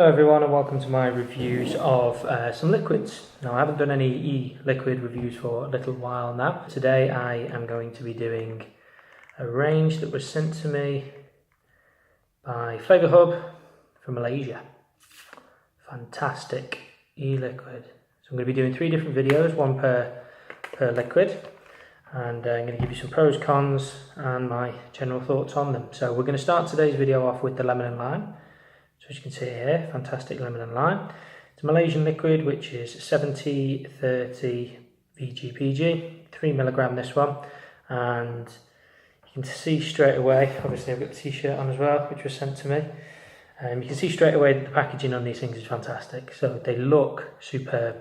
Hello everyone and welcome to my reviews of some liquids. Now I haven't done any e-liquid reviews for a little while now. Today I am going to be doing a range that was sent to me by Flavor Hub from Malaysia. Fantastic e-liquid. So I'm going to be doing 3 different videos, one per liquid, and I'm going to give you some pros, cons and my general thoughts on them. So we're going to start today's video off with the lemon and lime. So as you can see here, fantastic lemon and lime. It's a Malaysian liquid which is 70-30 VGPG, 3 milligram this one, and you can see straight away, obviously I've got the t-shirt on as well which was sent to me. You can see straight away that the packaging on these things is fantastic, so they look superb.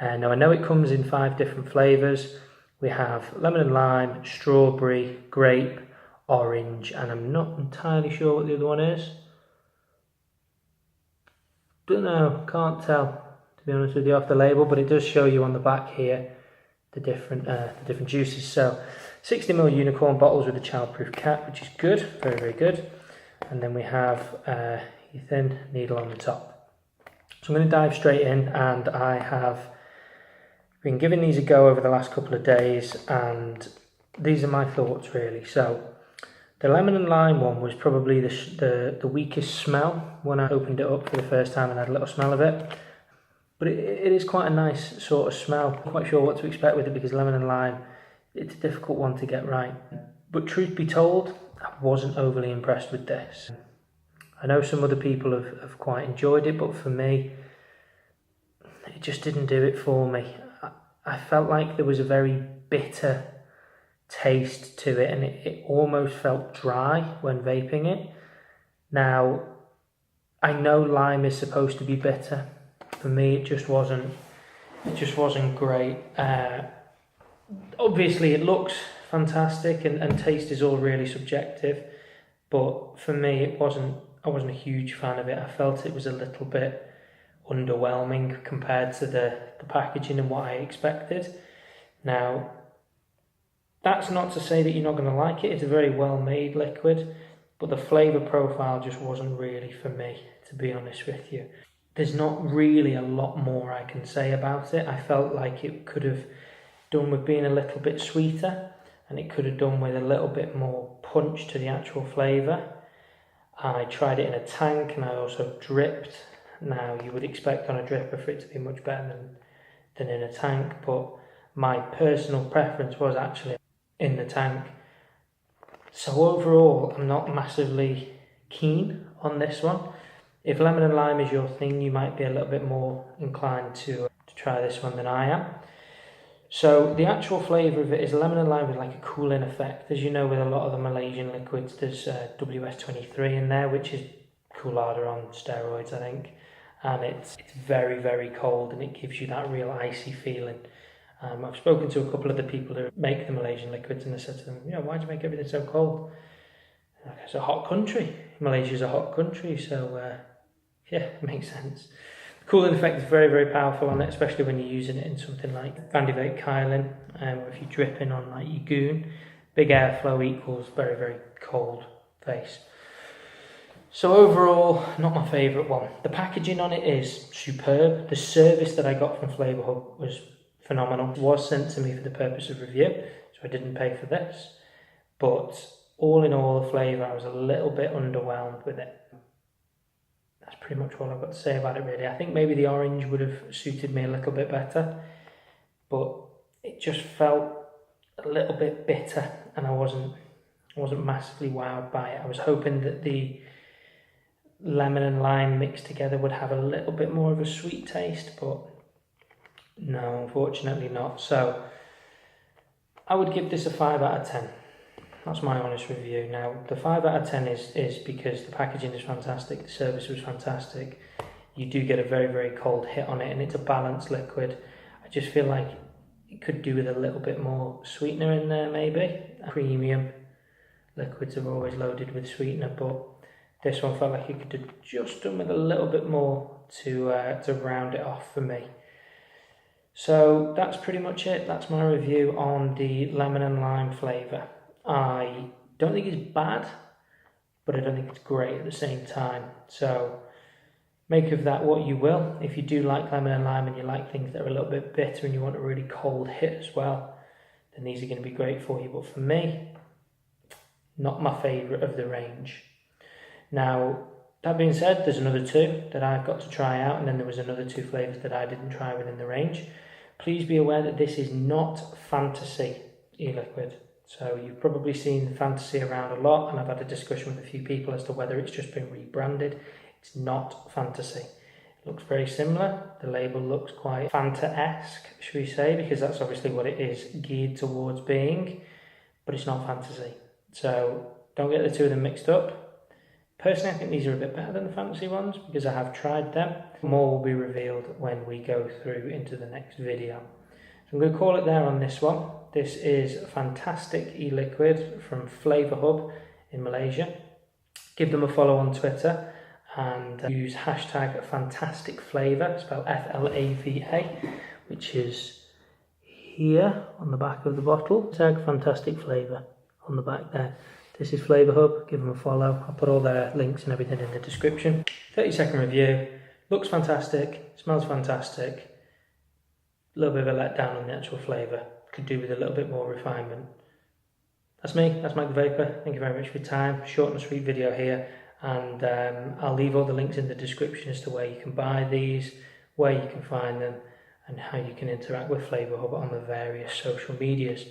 Now I know it comes in 5 different flavours. We have lemon and lime, strawberry, grape, orange, and I'm not entirely sure what the other one is. Don't know, can't tell to be honest with you off the label, but it does show you on the back here the different juices. So 60ml unicorn bottles with a childproof cap, which is good, very, very good. And then we have your thin needle on the top. So I'm going to dive straight in, and I have been giving these a go over the last couple of days, and these are my thoughts really. So the lemon and lime one was probably the weakest smell when I opened it up for the first time and had a little smell of it. But it is quite a nice sort of smell. I'm not quite sure what to expect with it because lemon and lime, it's a difficult one to get right. But truth be told, I wasn't overly impressed with this. I know some other people have quite enjoyed it, but for me, it just didn't do it for me. I felt like there was a very bitter taste to it, and it almost felt dry when vaping it. Now I know lime is supposed to be bitter. For me it just wasn't great. Obviously it looks fantastic and taste is all really subjective, but for me I wasn't a huge fan of it. I felt it was a little bit underwhelming compared to the packaging and what I expected. Now that's not to say that you're not going to like it. It's a very well made liquid, but the flavour profile just wasn't really for me, to be honest with you. There's not really a lot more I can say about it. I felt like it could have done with being a little bit sweeter, and it could have done with a little bit more punch to the actual flavour. I tried it in a tank and I also dripped. Now you would expect on a dripper for it to be much better than in a tank, but my personal preference was actually in the tank. So overall, I'm not massively keen on this one. If lemon and lime is your thing, you might be a little bit more inclined to try this one than I am. So the actual flavour of it is lemon and lime with like a cooling effect. As you know, with a lot of the Malaysian liquids, there's WS23 in there, which is Coolada on steroids, I think. And it's very, very cold, and it gives you that real icy feeling. I've spoken to a couple of the people who make the Malaysian liquids, and I said to them, why do you make everything so cold? It's a hot country. Malaysia's a hot country, so yeah, it makes sense. The cooling effect is very, very powerful on it, especially when you're using it in something like MikeTheVaper Kylan, or if you're dripping on like your goon. Big airflow equals very, very cold face. So overall, not my favourite one. The packaging on it is superb. The service that I got from Flavor Hub was phenomenal. It was sent to me for the purpose of review, so I didn't pay for this. But all in all, the flavour, I was a little bit underwhelmed with it. That's pretty much all I've got to say about it really. I think maybe the orange would have suited me a little bit better, but it just felt a little bit bitter, and I wasn't massively wowed by it. I was hoping that the lemon and lime mixed together would have a little bit more of a sweet taste, but no, unfortunately not. So I would give this a 5 out of 10. That's my honest review. Now the 5 out of 10 is because the packaging is fantastic, the service was fantastic. You do get a very, very cold hit on it, and it's a balanced liquid. I just feel like it could do with a little bit more sweetener in there maybe. Premium liquids are always loaded with sweetener, but this one felt like it could have just done with a little bit more to round it off for me. So that's pretty much it. That's my review on the lemon and lime flavour. I don't think it's bad, but I don't think it's great at the same time. So Make of that what you will. If you do like lemon and lime and you like things that are a little bit bitter and you want a really cold hit as well, then these are going to be great for you. But for me, not my favourite of the range. Now, that being said, there's another 2 that I've got to try out, and then there was another 2 flavours that I didn't try within the range. Please be aware that this is not Fantasy e-liquid. So you've probably seen Fantasy around a lot, and I've had a discussion with a few people as to whether it's just been rebranded. It's not Fantasy. It looks very similar. The label looks quite Fanta-esque, should we say, because that's obviously what it is geared towards being, but it's not Fantasy. So don't get the 2 of them mixed up. Personally, I think these are a bit better than the Fantasy ones because I have tried them. More will be revealed when we go through into the next video. So I'm going to call it there on this one. This is Fantastic e-liquid from Flavour Hub in Malaysia. Give them a follow on Twitter and use hashtag Fantastic Flavour, spelled Flava, which is here on the back of the bottle. Tag Fantastic Flavour on the back there. This is Flavour Hub, give them a follow. I'll put all their links and everything in the description. 30-second review, looks fantastic, smells fantastic. A little bit of a letdown on the actual flavour. Could do with a little bit more refinement. That's me, that's Mike the Vaper. Thank you very much for your time. Short and sweet video here. And I'll leave all the links in the description as to where you can buy these, where you can find them, and how you can interact with Flavour Hub on the various social medias.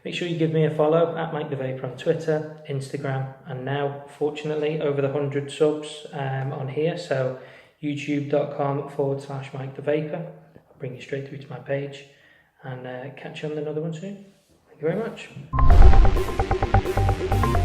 Make sure you give me a follow at MikeTheVaper on Twitter, Instagram, and now, fortunately, over the 100 subs on here. So, youtube.com/MikeTheVaper. I'll bring you straight through to my page and catch you on another one soon. Thank you very much.